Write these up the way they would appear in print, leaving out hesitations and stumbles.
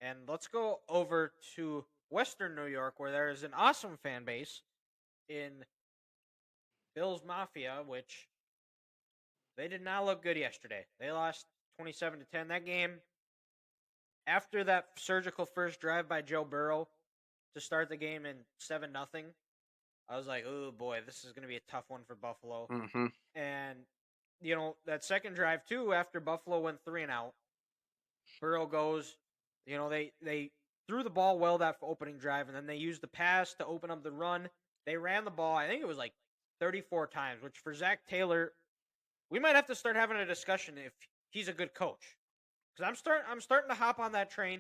And let's go over to Western New York, where there is an awesome fan base in Bills Mafia, which they did not look good yesterday. They lost 27-10. That game, after that surgical first drive by Joe Burrow to start the game in 7-0, I was like, oh boy, this is going to be a tough one for Buffalo. Mm-hmm. And, that second drive, too, after Buffalo went 3-and-out, Burrow goes, they threw the ball well that opening drive, and then they used the pass to open up the run. They ran the ball, I think it was like 34 times, which for Zach Taylor, we might have to start having a discussion if he's a good coach. Because I'm starting to hop on that train.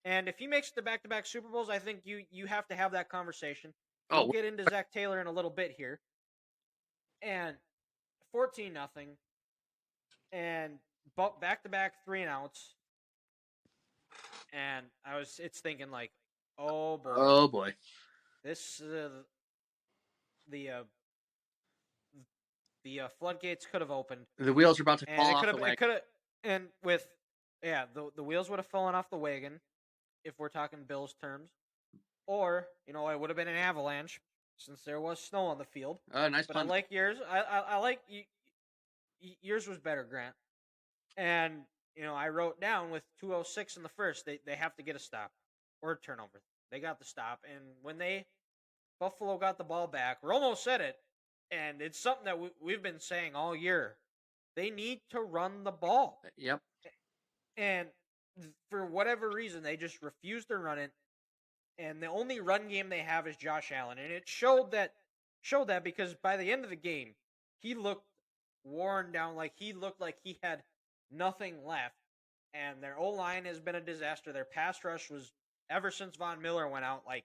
And if he makes the back-to-back Super Bowls, I think you have to have that conversation. We'll Oh, get into Zach Taylor in a little bit here. And 14-0, and back-to-back 3-and-outs. And it's thinking like, oh boy, oh boy. this the floodgates could have opened, The wheels are about to and fall off the wagon. and with the wheels would have fallen off the wagon if we're talking Bills terms, or it would have been an avalanche since there was snow on the field. Nice But I pun. like yours. I like yours was better, Grant. And I wrote down with 2:06 in the first, they have to get a stop or a turnover. They got the stop, and when Buffalo got the ball back, Romo said it, and it's something that we've been saying all year. They need to run the ball, Yep. and for whatever reason, they just refuse to run it. And the only run game they have is Josh Allen, and it showed that because by the end of the game, he looked worn down, like he looked like he had nothing left. And their O line has been a disaster. Their pass rush was, ever since Von Miller went out, like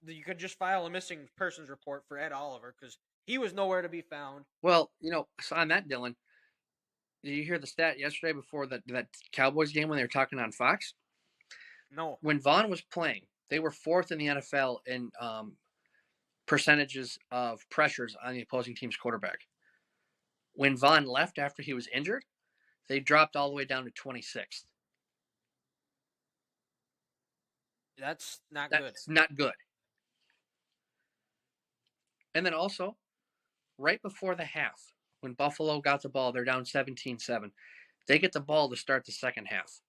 you could just file a missing persons report for Ed Oliver because he was nowhere to be found. Well, so on that, Dylan, did you hear the stat yesterday before that Cowboys game when they were talking on Fox? No. When Vaughn was playing, they were fourth in the NFL in percentages of pressures on the opposing team's quarterback. When Vaughn left after he was injured, they dropped all the way down to 26th. That's not good. That's not good. And then also, right before the half, when Buffalo got the ball, they're down 17-7. They get the ball to start the second half.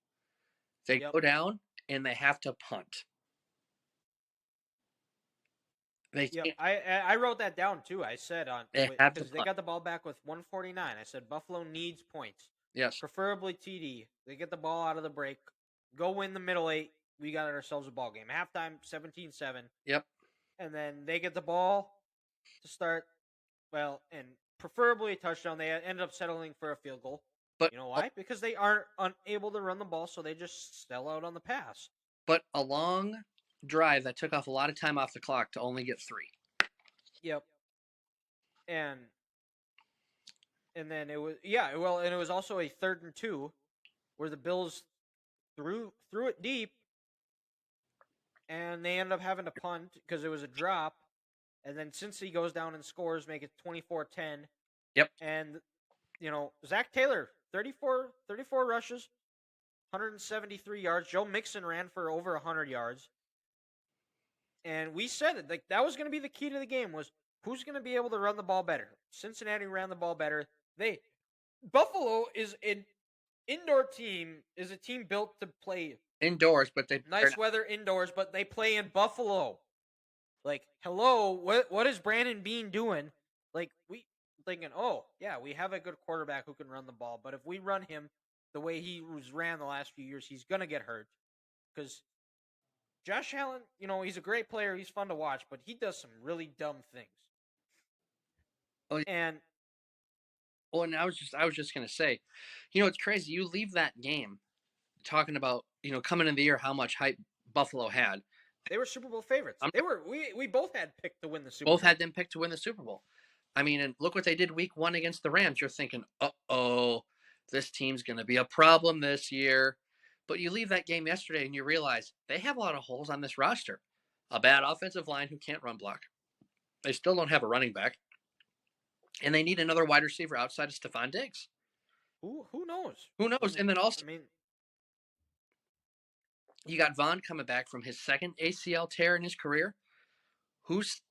They Yep. go down, and they have to punt. Yep. I wrote that down too. I said They have to because they punt. got the ball back with 149. I said Buffalo needs points. Yes. Preferably TD. They get the ball out of the break. Go win the middle eight. We got ourselves a ball game. Halftime 17-7. Yep. And then they get the ball to start, well, and preferably a touchdown. They ended up settling for a field goal. But you know why? Because they aren't unable to run the ball, so they just sell out on the pass. But a long drive that took off a lot of time off the clock to only get 3. Yep. And then it was and it was also a 3rd and 2 where the Bills threw it deep, and they ended up having to punt because it was a drop. And then Cincy goes down and scores, make it 24-10. Yep. And Zach Taylor, 34 rushes, 173 yards. Joe Mixon ran for over 100 yards. And we said it, like that was going to be the key to the game, was who's going to be able to run the ball better. Cincinnati ran the ball better. Buffalo is an indoor team, is a team built to play indoors, but nice weather indoors, but they play in Buffalo. Like, hello, what is Brandon Beane doing? Like, we thinking, oh yeah, we have a good quarterback who can run the ball, but if we run him the way he was ran the last few years, he's gonna get hurt. Because Josh Allen, he's a great player, he's fun to watch, but he does some really dumb things. Oh, and I was just gonna say, it's crazy. You leave that game talking about coming in the year how much hype Buffalo had. They were Super Bowl favorites. We both had picked to win the Super Bowl. Both had them picked to win the Super Bowl. I mean, and look what they did week 1 against the Rams. You're thinking, uh-oh, this team's going to be a problem this year. But you leave that game yesterday and you realize they have a lot of holes on this roster. A bad offensive line who can't run block. They still don't have a running back. And they need another wide receiver outside of Stephon Diggs. Who knows? Who knows? And then also, You got Vaughn coming back from his second ACL tear in his career. Who's,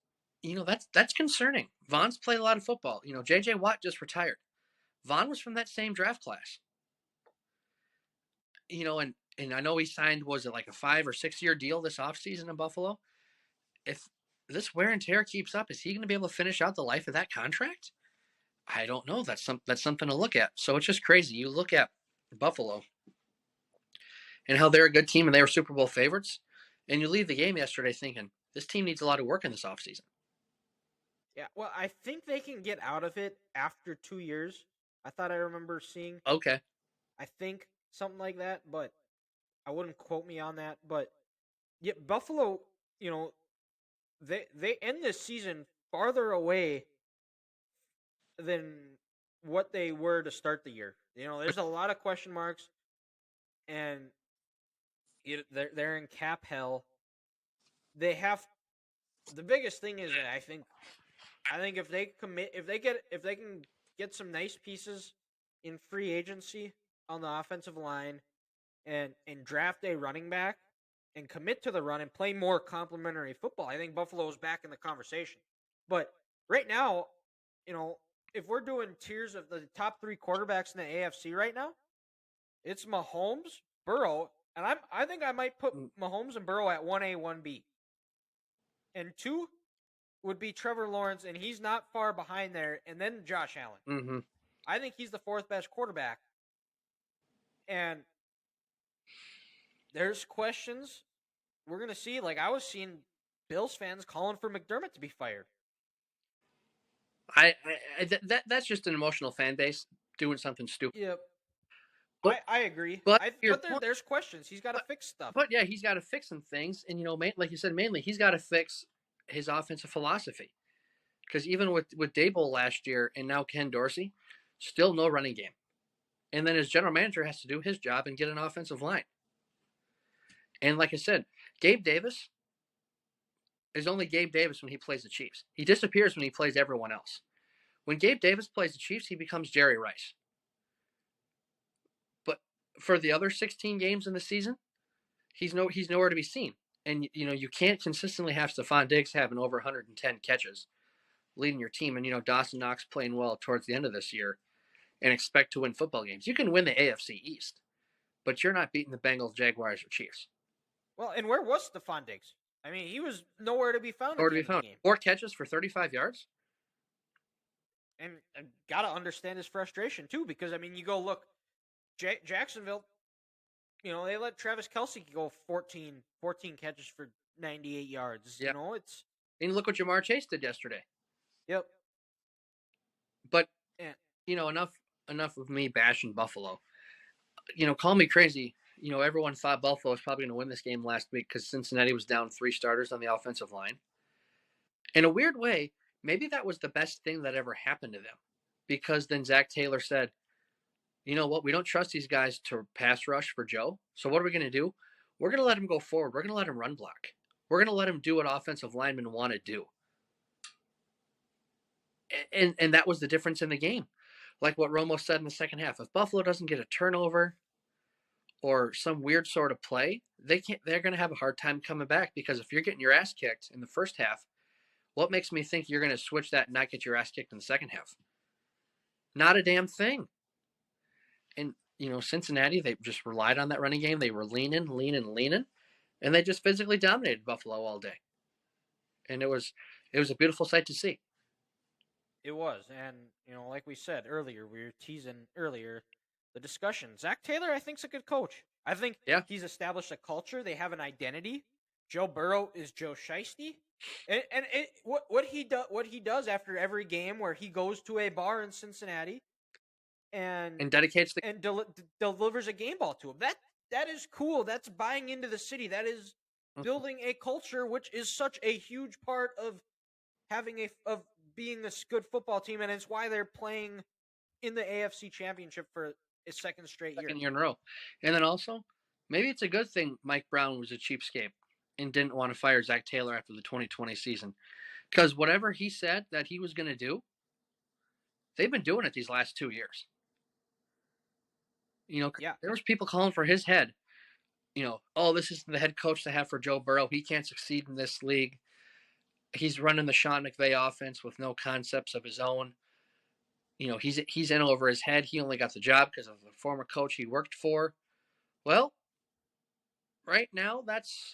that's concerning. Vaughn's played a lot of football. J.J. Watt just retired. Vaughn was from that same draft class. And I know he signed, was it like a 5 or 6 year deal this offseason in Buffalo? If this wear and tear keeps up, is he going to be able to finish out the life of that contract? I don't know. That's something to look at. So it's just crazy. You look at Buffalo and how they're a good team and they were Super Bowl favorites, and you leave the game yesterday thinking this team needs a lot of work in this offseason. Yeah, well, I think they can get out of it after 2 years. I thought I remember seeing, Okay. I think something like that, but I wouldn't quote me on that. But yeah, Buffalo, you know, they end this season farther away than what they were to start the year. There's a lot of question marks, and they're in cap hell. They have the biggest thing is that I think if they commit, if they can get some nice pieces in free agency on the offensive line and draft a running back and commit to the run and play more complementary football, I think Buffalo's back in the conversation. But right now, you know, if we're doing tiers of the top three quarterbacks in the AFC right now, it's Mahomes, Burrow, and I think I might put Mahomes and Burrow at 1A, 1B. And two would be Trevor Lawrence, and he's not far behind there, and then Josh Allen. Mm-hmm. I think he's the fourth best quarterback. And there's questions we're gonna see. Like I was seeing Bills fans calling for McDermott to be fired. That's just an emotional fan base doing something stupid. Yep, But I agree. but your But point, there's questions. He's got to but, fix stuff. but yeah, he's got to fix some things, and like you said, mainly he's got to fix his offensive philosophy. Because even with Dable last year and now Ken Dorsey, still no running game. And then his general manager has to do his job and get an offensive line. And like I said, Gabe Davis is only Gabe Davis when he plays the Chiefs. He disappears when he plays everyone else. When Gabe Davis plays the Chiefs, he becomes Jerry Rice. But for the other 16 games in the season, he's nowhere to be seen. And you can't consistently have Stephon Diggs having over 110 catches, leading your team, and Dawson Knox playing well towards the end of this year, and expect to win football games. You can win the AFC East, but you're not beating the Bengals, Jaguars, or Chiefs. Well, and where was Stephon Diggs? I mean, he was nowhere to be found at Or the to be end of the found. game. 4 catches for 35 yards. And I gotta understand his frustration too, because I mean, you go look, Jacksonville. They let Travis Kelce go 14 catches for 98 yards. Yeah. It's And look what Jamar Chase did yesterday. yep. But Yeah. enough of me bashing Buffalo. Call me crazy. Everyone thought Buffalo was probably going to win this game last week because Cincinnati was down 3 starters on the offensive line. In a weird way, maybe that was the best thing that ever happened to them, because then Zach Taylor said, "You know what? We don't trust these guys to pass rush for Joe. So what are we going to do? We're going to let him go forward. We're going to let him run block. We're going to let him do what offensive linemen want to do." And that was the difference in the game. Like what Romo said in the second half, if Buffalo doesn't get a turnover or some weird sort of play, they're going to have a hard time coming back, because if you're getting your ass kicked in the first half, what makes me think you're going to switch that and not get your ass kicked in the second half? Not a damn thing. And Cincinnati, they just relied on that running game. They were leaning, and they just physically dominated Buffalo all day. And it was a beautiful sight to see. It was, and like we said earlier, we were teasing earlier the discussion. Zach Taylor, I think, is a good coach. I think he's established a culture. They have an identity. Joe Burrow is Joe Shiesty, and what he does after every game, where he goes to a bar in Cincinnati and dedicates delivers a game ball to him. That is cool. That's buying into the city. That is building a culture, which is such a huge part of having of being a good football team, and it's why they're playing in the AFC Championship for a second year in a row. And then also, maybe it's a good thing Mike Brown was a cheapskate and didn't want to fire Zach Taylor after the 2020 season, because whatever he said that he was going to do, they've been doing it these last 2 years. There was people calling for his head oh, this is the head coach to have for Joe Burrow. He can't succeed in this league. He's running the Sean McVay offense with no concepts of his own. He's in over his head. He only got the job because of the former coach he worked for. Well, right now that's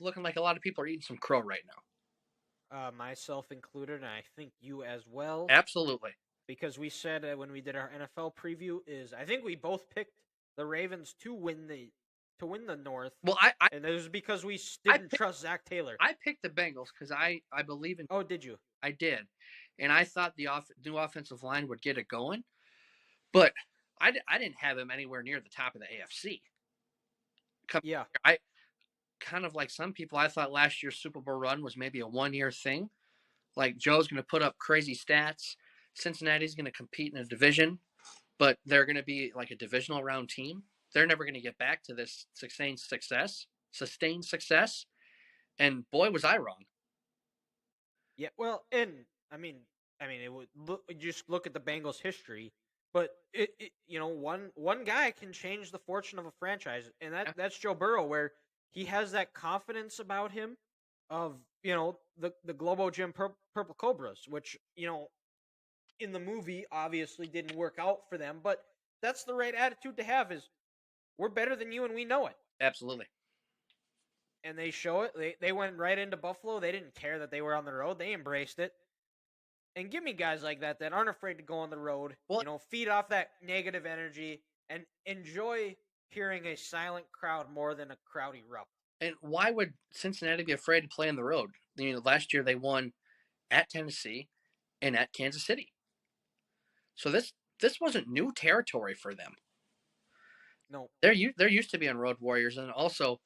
looking like a lot of people are eating some crow right now. Myself included, and I think you as well. Absolutely. Because we said when we did our NFL preview, I think we both picked the Ravens to win the North. Well, I and it was because we I didn't picked, trust Zach Taylor. I picked the Bengals because I believe in. Oh, did you? I did, and I thought the new offensive line would get it going, but I didn't have him anywhere near the top of the AFC. Yeah. I kind of like some people. I thought last year's Super Bowl run was maybe a 1-year thing. Like Joe's going to put up crazy stats. Cincinnati's going to compete in a division, but they're going to be like a divisional round team. They're never going to get back to this sustained success. And boy, was I wrong. Yeah. Well, and I mean, it would just look at the Bengals' history, but one guy can change the fortune of a franchise, and that's Joe Burrow, where he has that confidence about him of the Globo Gym Purple Cobras, which in the movie obviously didn't work out for them, but that's the right attitude to have. Is we're better than you and we know it. Absolutely. And they show it. They went right into Buffalo. They didn't care that they were on the road. They embraced it. And give me guys like that aren't afraid to go on the road. Well, feed off that negative energy and enjoy hearing a silent crowd more than a crowd erupt. and why would Cincinnati be afraid to play on the road? Last year they won at Tennessee and at Kansas City. So this wasn't new territory for them. No. They're used to being road warriors, and also,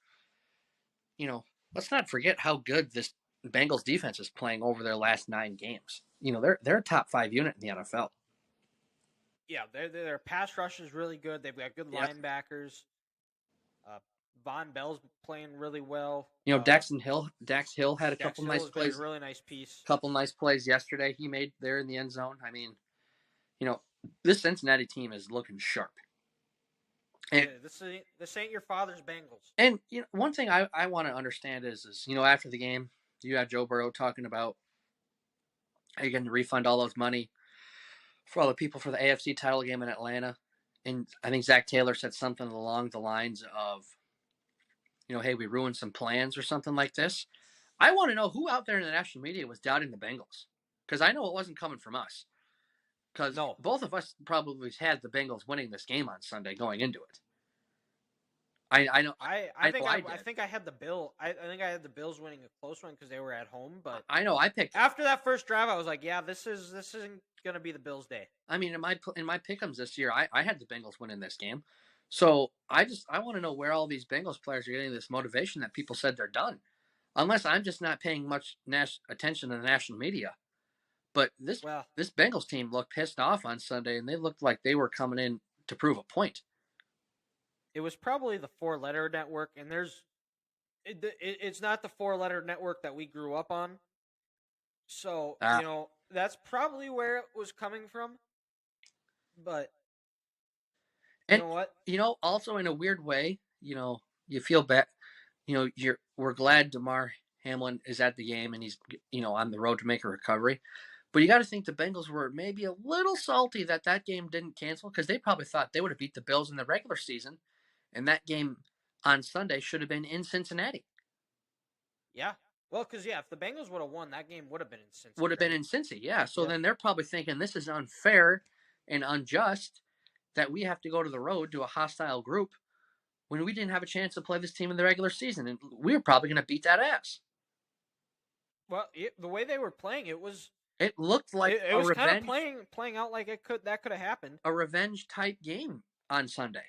let's not forget how good this Bengals defense is playing over their last 9 games. They're a top 5 unit in the NFL. Yeah, their pass rush is really good. They've got good linebackers. Von Bell's playing really well. Dax Hill had a couple nice plays. A really nice piece. Couple nice plays yesterday he made there in the end zone. I mean, this Cincinnati team is looking sharp. And this ain't your father's Bengals. And one thing I want to understand is after the game, you have Joe Burrow talking about how you're going to refund all those money for all the people for the AFC title game in Atlanta. And I think Zach Taylor said something along the lines of, hey, we ruined some plans or something like this. I want to know who out there in the national media was doubting the Bengals, because I know it wasn't coming from us. Because both of us probably had the Bengals winning this game on Sunday going into it. I know. I think I had the Bill. I think I had the Bills winning a close one because they were at home. But I know I picked after that first drive. I was like, yeah, this isn't gonna be the Bills' day. I mean, in my pick'ems this year, I had the Bengals winning this game. So I want to know where all these Bengals players are getting this motivation that people said they're done, unless I'm just not paying much attention to the national media. But this Bengals team looked pissed off on Sunday, and they looked like they were coming in to prove a point. It was probably the 4-letter network, and it's not the 4-letter network that we grew up on. So, that's probably where it was coming from. But you know what? Also in a weird way, you feel bad. We're glad DeMar Hamlin is at the game and he's, on the road to make a recovery. But you got to think the Bengals were maybe a little salty that game didn't cancel, because they probably thought they would have beat the Bills in the regular season, and that game on Sunday should have been in Cincinnati. Yeah. Well, because, if the Bengals would have won, that game would have been in Cincy. Would have been in Cincy, yeah. So then they're probably thinking this is unfair and unjust that we have to go to the road to a hostile group when we didn't have a chance to play this team in the regular season, and we were probably going to beat that ass. Well, the way they were playing, it looked like it was kind of playing out like that could have happened. A revenge type game on Sunday,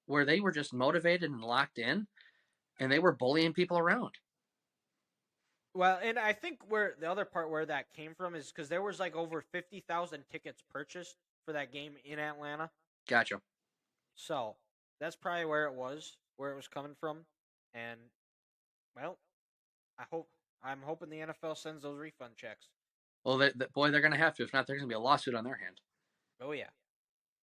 where they were just motivated and locked in, and they were bullying people around. Well, and I think where the other part where that came from is because there was like over 50,000 tickets purchased for that game in Atlanta. Gotcha. So that's probably where it was coming from, and well, I'm hoping the NFL sends those refund checks. Well, they're going to have to. If not, there's going to be a lawsuit on their hand. Oh yeah.